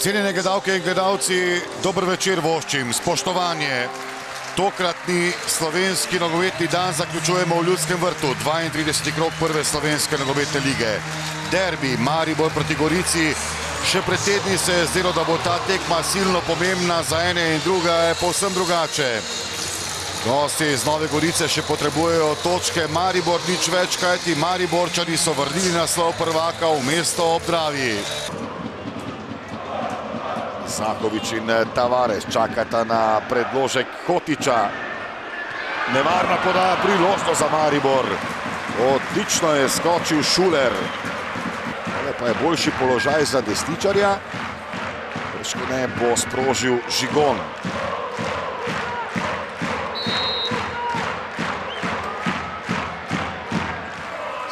Cenjene gledalke in gledalci, dober večer voščim, spoštovanje. Tokratni slovenski nogometni dan zaključujemo v Ljudskem vrtu, 32. krog prve slovenske nogometne lige. Derbi Maribor proti Gorici. Še pred tedni se je zdelo, da bo ta tekma silno pomembna, za ene in druga je povsem drugače. Gosti iz Nove Gorice še potrebujejo točke, Maribor nič več, kajti Mariborčani so vrnili naslov prvaka v mesto ob Dravi. Zahovič in Tavares čakata na predložek Hotiča. Nevarna podaja, priložnost za Maribor. Odlično je skočil Šuler. Ale pa je boljši položaj za desničarja. Preškone bo sprožil Žigon.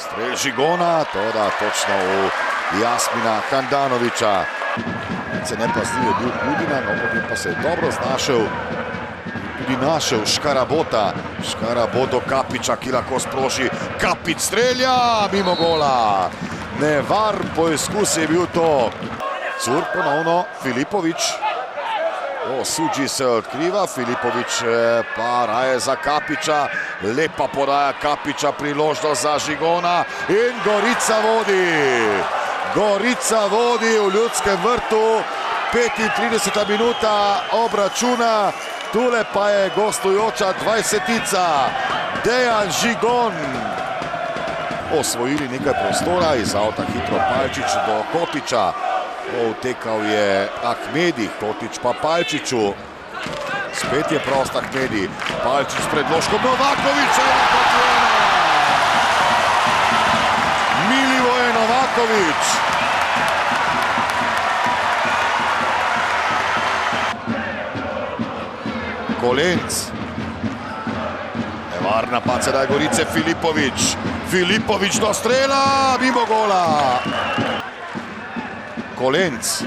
Strel Žigona, točno v Jasmina Handanoviča. Se ne pa zdi, je bil Kudina, no potem pa se je dobro znašel, tudi našel Škarabota. Škaraboto Kapiča, ki lahko sproži. Kapič strelja mimo gola. Nevaren poizkus je bil to. Cur ponovno, Filipovič. Suđi se odkriva, Filipovič pa raje za Kapiča. Lepa podaja Kapiča, priložnost za Žigona in Gorica vodi. Gorica vodi v Ljudskem vrtu, 35. minuta obračuna, tule pa je gostujoča 20-tica, Dejan Žigon. Osvojili nekaj prostora, iz avta hitro Palčič do Hotiča. Utekal je Ahmedi, Hotič pa Palčiču. Spet je prost Ahmedi, Palčič s predložkom Novakoviča. Milivoje Novakovič. Kolenc. Nevarna pa sedaj Gorice, Filipovič. Filipovič do strela, mimo gola. Kolenc.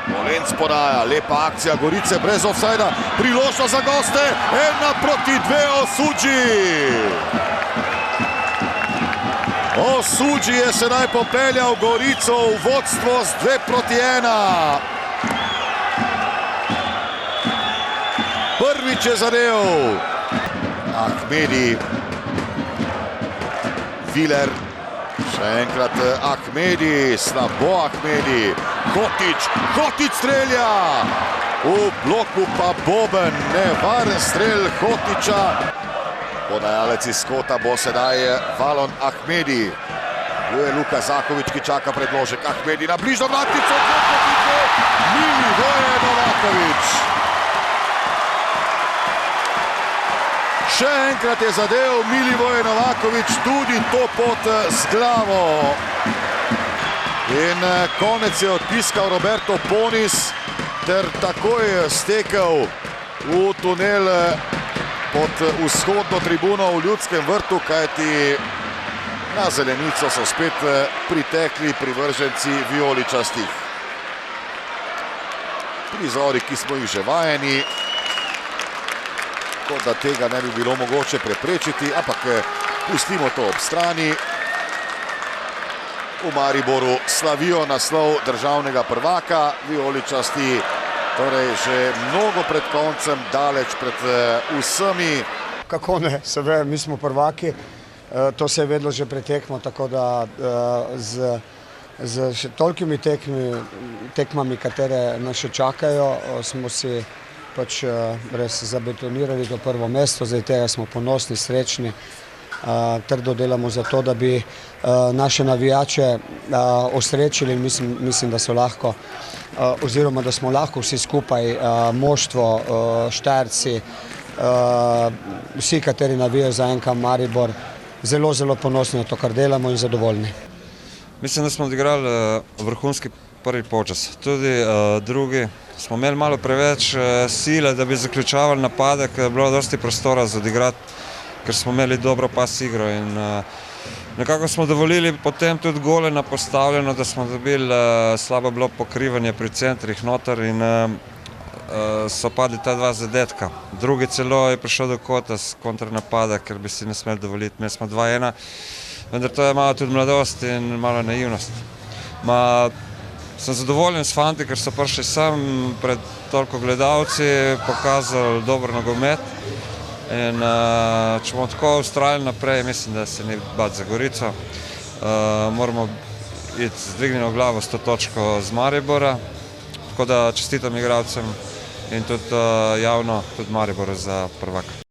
Kolenc podaja, lepa akcija Gorice brez ofsajda. Priložnost za goste, 1-2 Osuđi. Osuđi je sedaj popeljal Gorico v vodstvo z 2-1. Prvič je zadev Ahmedi. Viler. Še enkrat Ahmedi, slabo Ahmedi. Hotič strelja. V bloku pa Boben, nevaren strel Hotiča. Podajalec iz kota bo sedaj Valon Ahmedi. Tu je Luka Zahovič, ki čaka predložek. Ahmedi na bližno vratnico. Milivoje Novakovič. Še enkrat je zadev Milivoje Novakovič, tudi to pot z glavo. In konec je odtiskal Roberto Ponis ter takoj stekel v tunel pod vzhodno tribuno v Ljudskem vrtu, kajti na zelenico so spet pritekli privrženci vijoličastih. Prizori, ki smo jih že vajeni, kot da tega ne bi bilo mogoče preprečiti, ampak pustimo to ob strani. V Mariboru slavijo naslov državnega prvaka, vijoličasti torej že mnogo pred koncem, daleč pred vsemi. Kako ne, seveda, mi smo prvaki, to se je vedlo že pred tekmo, tako da z še tolikimi tekmami, katere nas še čakajo, smo si pač res zabetonirali to prvo mesto, zdaj tega smo ponosni, srečni, trdo delamo za to, da bi naše navijače osrečili in mislim, da so lahko, oziroma da smo lahko vsi skupaj, moštvo, Štajerci, vsi, kateri navijajo za NK Maribor, zelo, zelo ponosni na to, kar delamo in zadovoljni. Mislim, da smo odigrali vrhunski prvi polčas. Tudi drugi smo imeli malo preveč sile, da bi zaključavali napadek, bilo dosti prostora za odigrati, ker smo imeli dobro pas igro in nekako smo dovolili potem tudi gole na postavljeno, da smo dobili slabo bilo pokrivanje pri centrih noter in so padli ta dva zadetka. Drugi celo je prišel do kota z kontranapada, ker bi si ne smeli dovoliti. Mi smo 2-1, vendar to je malo tudi mladost in malo naivnost. Sem zadovoljen s fanti, ker so prišli sem pred toliko gledalci, pokazali dober nogomet. In če bomo tako vztrajali naprej, mislim, da se ni bati za Gorico. Moramo iti z dvignjeno glavo s to točko z Maribora. Tako da čestitam igralcem in tudi javno tudi Mariboru za prvaka.